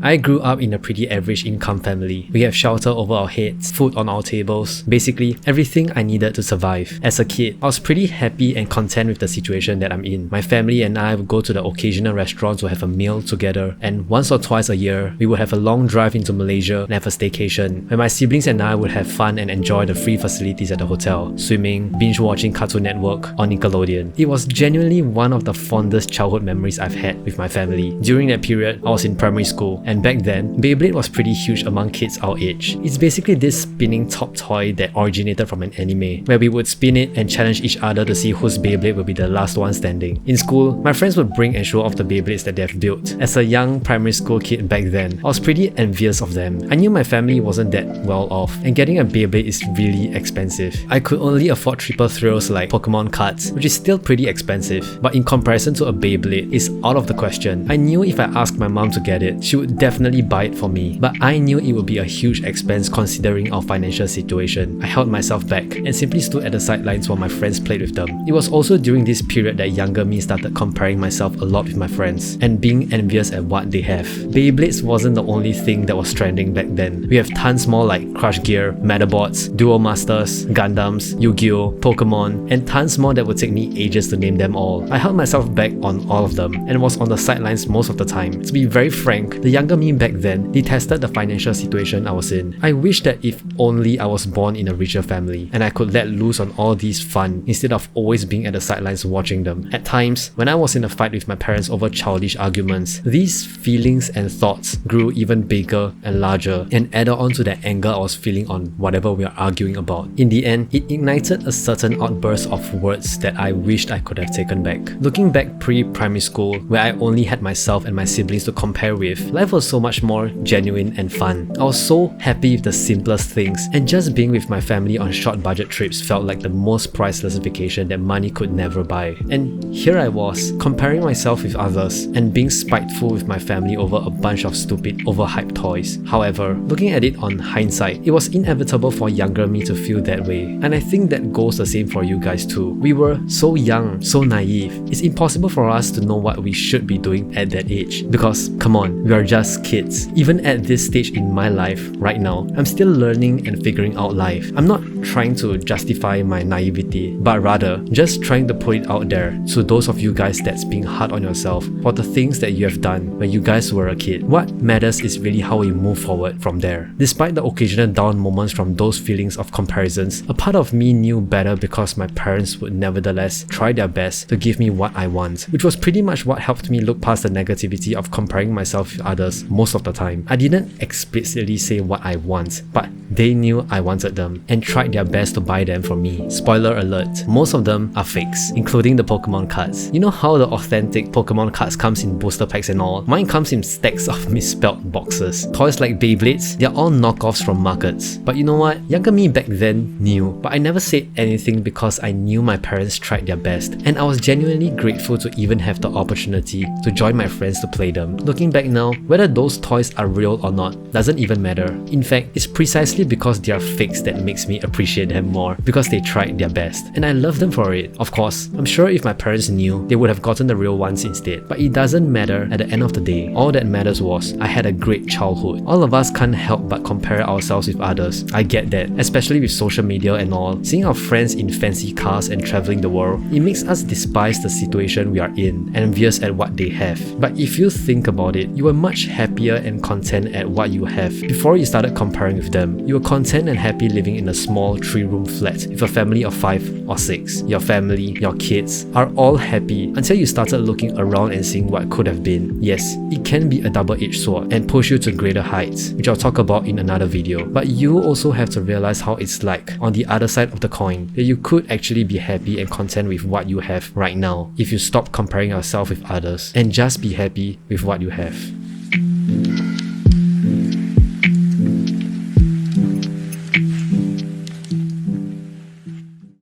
I grew up in a pretty average income family. We have shelter over our heads, food on our tables, basically everything I needed to survive. As a kid, I was pretty happy and content with the situation that I'm in. My family and I would go to the occasional restaurant to have a meal together, and once or twice a year, we would have a long drive into Malaysia and have a staycation, where my siblings and I would have fun and enjoy the free facilities at the hotel, swimming, binge watching Cartoon Network or Nickelodeon. It was genuinely one of the fondest childhood memories I've had with my family. During that period, I was in primary school, and back then, Beyblade was pretty huge among kids our age. It's basically this spinning top toy that originated from an anime, where we would spin it and challenge each other to see whose Beyblade would be the last one standing. In school, my friends would bring and show off the Beyblades that they've built. As a young primary school kid back then, I was pretty envious of them. I knew my family wasn't that well off, and getting a Beyblade is really expensive. I could only afford triple thrills like Pokemon cards, which is still pretty expensive, but in comparison to a Beyblade, it's out of the question. I knew if I asked my mom to get it, she would definitely buy it for me, but I knew it would be a huge expense considering our financial situation. I held myself back and simply stood at the sidelines while my friends played with them. It was also during this period that younger me started comparing myself a lot with my friends and being envious at what they have. Beyblades wasn't the only thing that was trending back then. We have tons more like Crush Gear, Metabots, Duel Masters, Gundams, Yu-Gi-Oh, Pokemon, and tons more that would take me ages to name them all. I held myself back on all of them and was on the sidelines most of the time. To be very frank, the younger me back then detested the financial situation I was in. I wish that if only I was born in a richer family and I could let loose on all these fun instead of always being at the sidelines watching them. At times, when I was in a fight with my parents over childish arguments, these feelings and thoughts grew even bigger and larger and added on to the anger I was feeling on whatever we are arguing about. In the end, it ignited a certain outburst of words that I wished I could have taken back. Looking back pre-primary school, where I only had myself and my siblings to compare with, life was so much more genuine and fun. I was so happy with the simplest things, and just being with my family on short budget trips felt like the most priceless vacation that money could never buy. And here I was, comparing myself with others and being spiteful with my family over a bunch of stupid, overhyped toys. However, looking at it on hindsight, it was inevitable for younger me to feel that way, and I think that goes the same for you guys too. We were so young, so naive. It's impossible for us to know what we should be doing at that age, because come on, we are just kids. Even at this stage in my life right now, I'm still learning and figuring out life. I'm not trying to justify my naivety, but rather just trying to put it out there to those of you guys that's being hard on yourself for the things that you have done when you guys were a kid. What matters is really how we move forward from there. Despite the occasional down moments from those feelings of comparisons, a part of me knew better because my parents would nevertheless try their best to give me what I want, which was pretty much what helped me look past the negativity of comparing myself with others most of the time. I didn't explicitly say what I want, but they knew I wanted them and tried their best to buy them for me. Spoiler alert, most of them are fakes, including the Pokemon cards. You know how the authentic Pokemon cards comes in booster packs and all? Mine comes in stacks of misspelled boxes. Toys like Beyblades, they're all knockoffs from markets. But you know what? Younger me back then knew, but I never said anything because I knew my parents tried their best, and I was genuinely grateful to even have the opportunity to join my friends to play them. Looking back now, whether those toys are real or not doesn't even matter. In fact, it's precisely because they are fakes that makes me appreciate them more, because they tried their best, and I love them for it. Of course, I'm sure if my parents knew, they would have gotten the real ones instead, but it doesn't matter at the end of the day. All that matters was I had a great childhood. All of us can't help but compare ourselves with others. I get that, especially with social media and all. Seeing our friends in fancy cars and traveling the world, it makes us despise the situation we are in, envious at what they have. But if you think about it, you were much happier and content at what you have before you started comparing with them. You were content and happy living in a small 3-room flat with a family of 5 or 6. Your family, your kids are all happy until you started looking around and seeing what could have been. Yes, it can be a double-edged sword and push you to greater heights, which I'll talk about in another video. But you also have to realize how it's like on the other side of the coin, that you could actually be happy and content with what you have right now if you stop comparing yourself with others and just be happy with what you have.